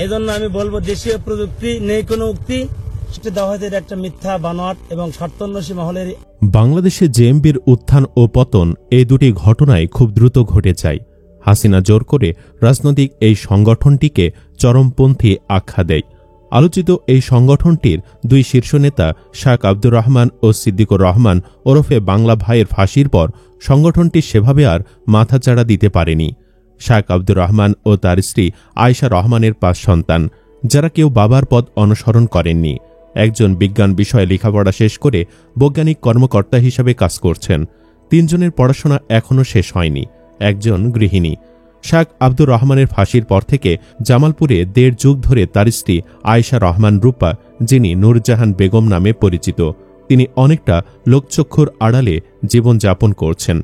এজন্য আমি বলবো দেশীয় প্রযুক্তি নেই কোনো উক্তি, সেটা দাওয়াতের একটা মিথ্যা বানোয়াট এবং স্বার্থন্বেষী মহলের। বাংলাদেশে জেএমবির উত্থান ও পতন এই দুটি ঘটনায় খুব দ্রুত ঘটে যায়। হাসিনা জোর করে রাজনৈতিক এই সংগঠনটিকে চরমপন্থী আখ্যা দেয়। আলোচিত এই সংগঠনটির দুই শীর্ষ নেতা শাহ আব্দুর রহমান ও সিদ্দিকুর রহমান ওরফে বাংলা ভাইয়ের ফাঁসির পর সংগঠনটি সেভাবে আর মাথাচাড়া দিতে পারেনি। শাহ আব্দুর রহমান ও তার স্ত্রী আয়েশা রহমানের 5 সন্তান, যারা কেউ বাবার পথ অনুসরণ করেননি। একজন বিজ্ঞান বিষয়ে লেখাপড়া শেষ করে বৈজ্ঞানিক কর্মকর্তা হিসাবে কাজ করছেন। 3 জনের পড়াশোনা এখনও শেষ হয়নি। একজন গৃহিণী। শাহ আব্দুর রহমানের ফাঁসির পর থেকে জামালপুরে 1.5 যুগ ধরে তার স্ত্রী আয়েশা রহমান রূপা, যিনি নূরজাহান বেগম নামে পরিচিত, তিনি অনেকটা লোকচক্ষুর আড়ালে জীবনযাপন করছেন।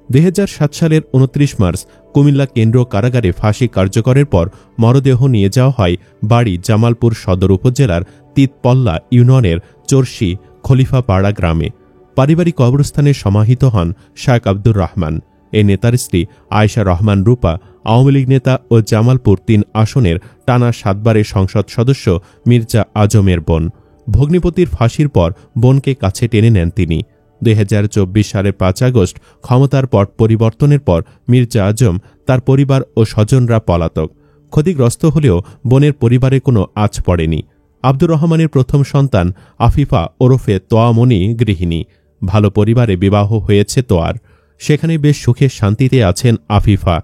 2007 সালের 29 মার্চ কুমিল্লা কেন্দ্র কারাগারে ফাঁসি কার্যকরের পর মরদেহ নিয়ে যাওয়া হয় বাড়ি জামালপুর সদর উপজেলার তিতপল্লা ইউনিয়নের চরশি খলিফাপাড়া গ্রামে। পারিবারিক কবরস্থানে সমাহিত হন শাহ আব্দুর রহমান। এ নেতার স্ত্রী আয়েশা রহমান রূপা আওয়ামী লীগ নেতা ও জামালপুর 3 আসনের টানা 7 বারের সংসদ সদস্য মির্জা আজমের বোন। ভগ্নিপতির ফাঁসির পর বোনকে কাছে টেনে নেন তিনি। 2024 সালের 5 আগস্ট ক্ষমতার পট পরিবর্তনের পর মির্জা আজম, তার পরিবার ও স্বজনরা পলাতক। ক্ষতিগ্রস্ত হলেও বোনের পরিবারে কোনো আঁচ পড়েনি। আব্দুর রহমানের প্রথম সন্তান আফিফা ওরফে তোয়ামনি গৃহিণী। ভালো পরিবারে বিবাহ হয়েছে তোয়ার, সেখানে বেশ সুখে শান্তিতে আছেন আফিফা।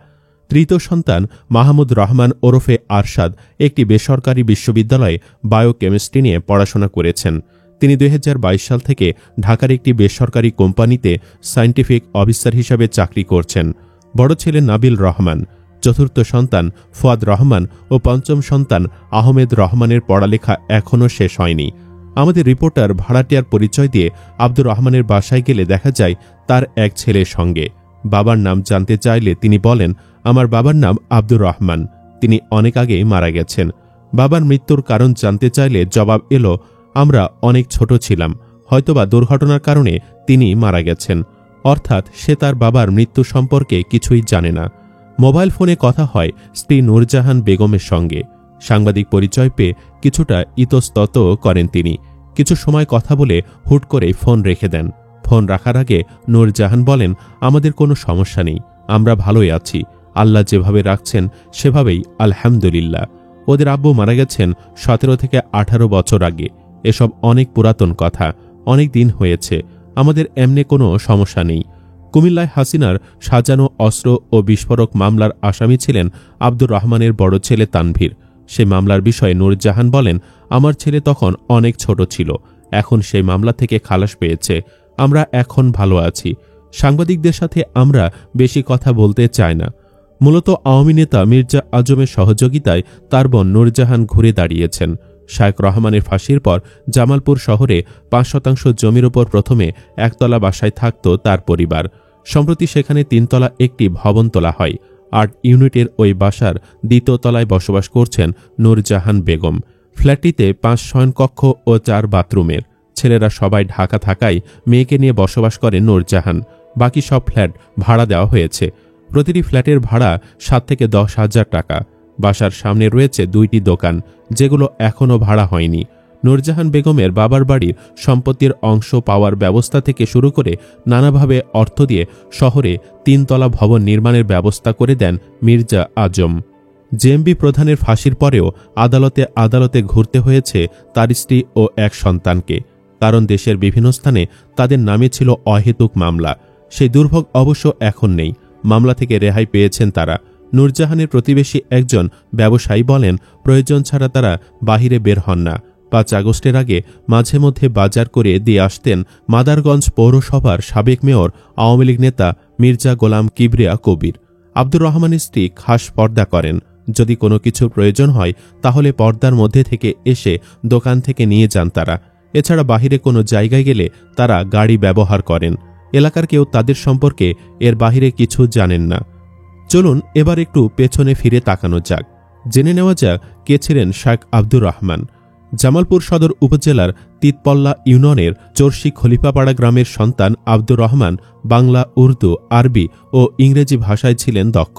তৃতীয় সন্তান মাহমুদ রহমান ওরফে আরশাদ একটি বেসরকারি বিশ্ববিদ্যালয়ে বায়োকেমিস্ট্রি নিয়ে পড়াশোনা করেছেন। তিনি 2022 সাল থেকে ঢাকার একটি বেসরকারি কোম্পানিতে সায়েন্টিফিক অফিসার হিসাবে চাকরি করছেন। বড় ছেলে নাবিল রহমান, চতুর্থ সন্তান ফুয়াদ রহমান ও পঞ্চম সন্তান আহমেদ রহমানের পড়ালেখা এখনও শেষ হয়নি। আমাদের রিপোর্টার ভাড়াটিয়ার পরিচয় দিয়ে আব্দুর রহমানের বাসায় গেলে দেখা যায় তার এক ছেলের সঙ্গে। বাবার নাম জানতে চাইলে তিনি বলেন, আমার বাবার নাম আব্দুর রহমান, তিনি অনেক আগেই মারা গেছেন। বাবার মৃত্যুর কারণ জানতে চাইলে জবাব এলো, আমরা অনেক ছোট ছিলাম, হয়তোবা দুর্ঘটনার কারণে তিনি মারা গেছেন। অর্থাৎ সে তার বাবার মৃত্যু সম্পর্কে কিছুই জানে না। মোবাইল ফোনে কথা হয় স্ত্রী নূরজাহান বেগমের সঙ্গে। সাংবাদিক পরিচয় পেয়ে কিছুটা ইতস্তত করেন তিনি। কিছু সময় কথা বলে হুট করে ফোন রেখে দেন। ফোন রাখার আগে নূরজাহান বলেন, আমাদের কোনো সমস্যা নেই, আমরা ভালোই আছি, আল্লাহ যেভাবে রাখছেন সেভাবেই আলহামদুলিল্লাহ। ওদের আব্বু মারা গেছেন 17 থেকে 18 বছর আগে। এসব অনেক পুরাতন কথা, অনেক দিন হয়েছে, আমাদের এমনি কোনো সমস্যা নেই। কুমিল্লায় হাসিনার সাজানো অস্ত্র ও বিস্ফোরক মামলার আসামি ছিলেন আব্দুর রহমানের বড় ছেলে তানভীর। সে মামলার বিষয়ে নূরজাহান বলেন, আমার ছেলে তখন অনেক ছোট ছিল, এখন সেই মামলা থেকে খালাস পেয়েছে, আমরা এখন ভালো আছি। সাংবাদিকদের সাথে আমরা বেশি কথা বলতে চাই না। মূলত আওয়ামী নেতা মির্জা আজমের সহযোগিতায় তার বোন নূরজাহান ঘুরে দাঁড়িয়েছেন। শায়েখ রহমানের ফাঁসির পর জামালপুর শহরে 5% জমির ওপর প্রথমে একতলা বাসায় থাকত তার পরিবার। সম্প্রতি সেখানে 3 তলা একটি ভবন তোলা হয়। 8 ইউনিটের ওই বাসার 2য় তলায় বসবাস করছেন নূরজাহান বেগম। ফ্ল্যাটটিতে 5 শয়নকক্ষ ও 4 বাথরুমের। ছেলেরা সবাই ঢাকা থাকায় মেয়েকে নিয়ে বসবাস করেন নূরজাহান। বাকি সব ফ্ল্যাট ভাড়া দেওয়া হয়েছে। প্রতিটি ফ্ল্যাটের ভাড়া 7 থেকে 10 হাজার টাকা। বাসার সামনে রয়েছে 2টি দোকান, যেগুলো এখনও ভাড়া হয়নি। নূরজাহান বেগমের বাবার বাড়ির সম্পত্তির অংশ পাওয়ার ব্যবস্থা থেকে শুরু করে নানাভাবে অর্থ দিয়ে শহরে 3 তলা ভবন নির্মাণের ব্যবস্থা করে দেন মির্জা আজম। জেএমবি প্রধানের ফাঁসির পরেও আদালতে আদালতে ঘুরতে হয়েছে তার স্ত্রী ও এক সন্তানকে, কারণ দেশের বিভিন্ন স্থানে তাদের নামে ছিল অহেতুক মামলা। সেই দুর্ভোগ অবশ্য এখন নেই, মামলা থেকে রেহাই পেয়েছেন তারা। নূরজাহানের প্রতিবেশী একজন ব্যবসায়ী বলেন, প্রয়োজন ছাড়া তারা বাহিরে বের হন না। 5 আগস্টের আগে মাঝে মধ্যে বাজার করে দিয়ে আসতেন মাদারগঞ্জ পৌরসভার সাবেক মেয়র আওয়ামী লীগ নেতা মির্জা গোলাম কিবরিয়া কবির। আব্দুর রহমানের স্ত্রী খাস পর্দা করেন। যদি কোনো কিছুর প্রয়োজন হয় তাহলে পর্দার মধ্যে থেকে এসে দোকান থেকে নিয়ে যান তারা। এছাড়া বাহিরে কোনো জায়গায় গেলে তারা গাড়ি ব্যবহার করেন। এলাকার কেউ তাদের সম্পর্কে এর বাহিরে কিছু জানেন না। চলুন এবার একটু পেছনে ফিরে তাকানো যাক, জেনে নেওয়া যাক কে ছিলেন শাহ আব্দুর রহমান। জামালপুর সদর উপজেলার তিতপল্লা ইউনিয়নের চরশি খলিফাপাড়া গ্রামের সন্তান আব্দুর রহমান বাংলা, উর্দু, আরবি ও ইংরেজি ভাষায় ছিলেন দক্ষ।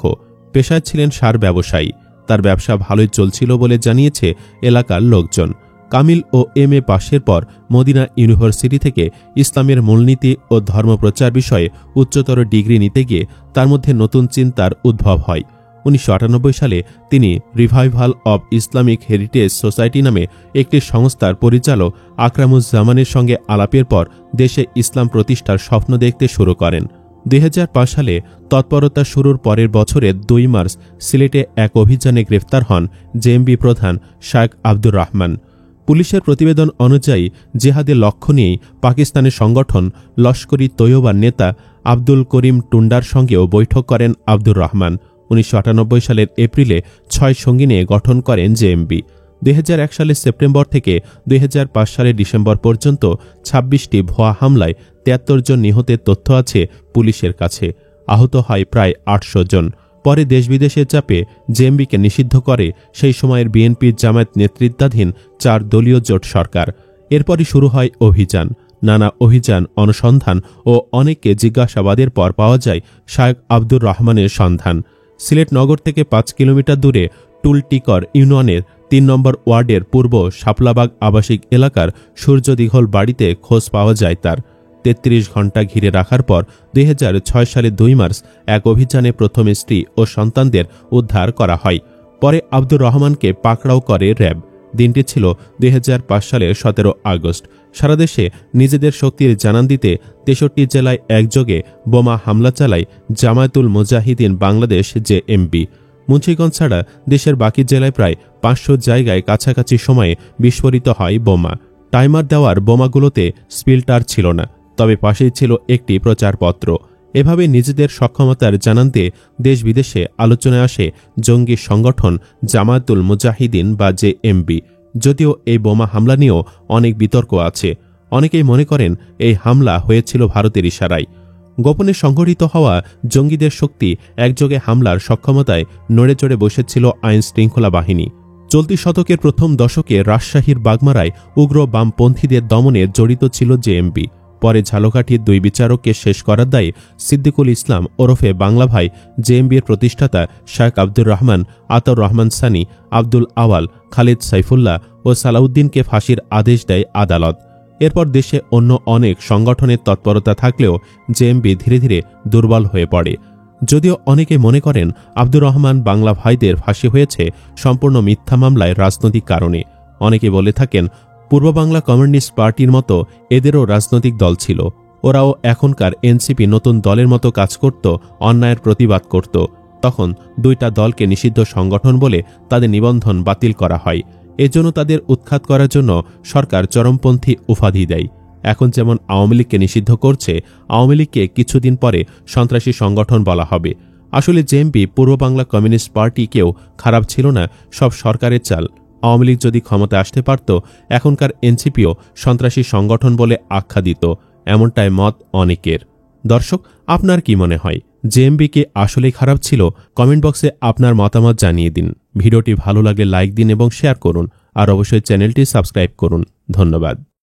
পেশায় ছিলেন সার ব্যবসায়ী। তার ব্যবসা ভালোই চলছিল বলে জানিয়েছে এলাকার লোকজন। কামিল ও MA পাশের পর মদিনা ইউনিভার্সিটি থেকে ইসলামের মূলনীতি ও ধর্মপ্রচার বিষয়ে উচ্চতর ডিগ্রি নিতে গিয়ে তার মধ্যে নতুন চিন্তার উদ্ভব হয়। 1998 সালে তিনি revival of Islamic heritage society নামে একটি সংস্থার পরিচালক আকরামুজ্জামানের সঙ্গে আলাপের পর দেশে ইসলাম প্রতিষ্ঠার স্বপ্ন দেখতে শুরু করেন। 2005 সালে তৎপরতা শুরুর পরের বছরের 2 মার্চ সিলেটে এক অভিযানে গ্রেফতার হন জেএমবি প্রধান শায়েখ আব্দুর রহমান। পুলিশের প্রতিবেদন অনুযায়ী জেহাদের লক্ষ্য নিয়েই পাকিস্তানের সংগঠন লস্করি তৈয়বার নেতা আব্দুল করিম টুন্ডার সঙ্গেও বৈঠক করেন আব্দুর রহমান। 1998 সালের এপ্রিলে 6 সঙ্গী নিয়ে গঠন করেন জেএমবি। 2001 সালের সেপ্টেম্বর থেকে 2005 সালের ডিসেম্বর পর্যন্ত 26টি ভুয়া হামলায় 73 জন নিহতের তথ্য আছে পুলিশের কাছে। আহত হয় প্রায় 800 জন। পরে দেশ বিদেশের চাপে জেএমবিকে নিষিদ্ধ করে সেই সময়ের বিএনপি জামায়াত নেতৃত্বাধীন 4 দলীয় জোট সরকার। এরপরই শুরু হয় অভিযান। নানা অভিযান, অনুসন্ধান ও অনেককে জিজ্ঞাসাবাদের পর পাওয়া যায় শায়েখ আব্দুর রহমানের সন্ধান। সিলেট নগর থেকে 5 কিলোমিটার দূরে টুলটিকর ইউনিয়নের 3 নম্বর ওয়ার্ডের পূর্ব শাপলাবাগ আবাসিক এলাকার সূর্যদিঘল বাড়িতে খোঁজ পাওয়া যায় তার। 33 ঘণ্টা ঘিরে রাখার পর 2006 সালে 2 মার্চ এক অভিযানে প্রথম স্ত্রী ও সন্তানদের উদ্ধার করা হয়। পরে আব্দুর রহমানকে পাকড়াও করে র্যাব। দিনটি ছিল 2005 সালের 17 আগস্ট। সারা দেশে নিজেদের শক্তির জানান দিতে 63 জেলায় একযোগে বোমা হামলা চালায় জামায়াতুল মুজাহিদিন বাংলাদেশ জেএমবি। মুন্সিগঞ্জ ছাড়া দেশের বাকি জেলায় প্রায় 500 জায়গায় কাছাকাছি সময়ে বিস্ফোরিত হয় বোমা। টাইমার দেওয়ার বোমাগুলোতে স্পিল্টার ছিল না, তবে পাশেই ছিল একটি প্রচারপত্র। এভাবে নিজেদের সক্ষমতার জানান দিয়ে দেশ বিদেশে আলোচনায় আসে জঙ্গি সংগঠন জামায়াতুল মুজাহিদিন বা জেএমবি। যদিও এই বোমা হামলা নিয়েও অনেক বিতর্ক আছে। অনেকেই মনে করেন এই হামলা হয়েছিল ভারতের ইশারায়। গোপনে সংগঠিত হওয়া জঙ্গিদের শক্তি একযোগে হামলার সক্ষমতায় নড়েচড়ে বসেছিল আইন শৃঙ্খলা বাহিনী। চলতি শতকের প্রথম দশকে রাজশাহীর বাগমারায় উগ্র বামপন্থীদের দমনে জড়িত ছিল জেএমবি। পরে ঝালকাঠির 2 বিচারককে শেষ করার দায়ে সিদ্দিকুল ইসলাম ওরফে বাংলা ভাই জেএমবির প্রতিষ্ঠাতা শায়েখ আব্দুর রহমান, আতর রহমান সানি, আব্দুল আওয়াল, খালিদ সাইফুল্লাহ ও সালাউদ্দিনকে ফাঁসির আদেশ দেয় আদালত। এরপর দেশে অন্য অনেক সংগঠনের তৎপরতা থাকলেও জেএমবি ধীরে ধীরে দুর্বল হয়ে পড়ে। যদিও অনেকে মনে করেন আব্দুর রহমান বাংলা ভাইদের ফাঁসি হয়েছে সম্পূর্ণ মিথ্যা মামলায় রাজনৈতিক কারণে। অনেকে বলে থাকেন পূর্ব বাংলা কমিউনিস্ট পার্টির মতো এদেরও রাজনৈতিক দল ছিল। ওরাও এখনকার এনসিপি নতুন দলের মতো কাজ করত, অন্যায়ের প্রতিবাদ করত। তখন 2টা দলকে নিষিদ্ধ সংগঠন বলে তাদের নিবন্ধন বাতিল করা হয়। এজন্য তাদের উৎখাত করার জন্য সরকার চরমপন্থী উপাধি দেয়। এখন যেমন আওয়ামী লীগকে নিষিদ্ধ করছে, আওয়ামী লীগকে কিছুদিন পরে সন্ত্রাসী সংগঠন বলা হবে। আসলে জেএমবি পূর্ব বাংলা কমিউনিস্ট পার্টি কেউ খারাপ ছিল না, সব সরকারের চাল। আওয়ামী লীগ যদি ক্ষমতা আসতে পারত, এখনকার এনসিপিও সন্ত্রাসী সংগঠন বলে আখ্যা দিত, এমনটাই মত অনেকের। দর্শক, আপনার কি মনে হয়, জেএমবি কি আসলেই খারাপ ছিল? কমেন্ট বক্সে আপনার মতামত জানিয়ে দিন। ভিডিওটি ভালো লাগলে লাইক দিন এবং শেয়ার করুন, আর অবশ্যই চ্যানেলটি সাবস্ক্রাইব করুন। ধন্যবাদ।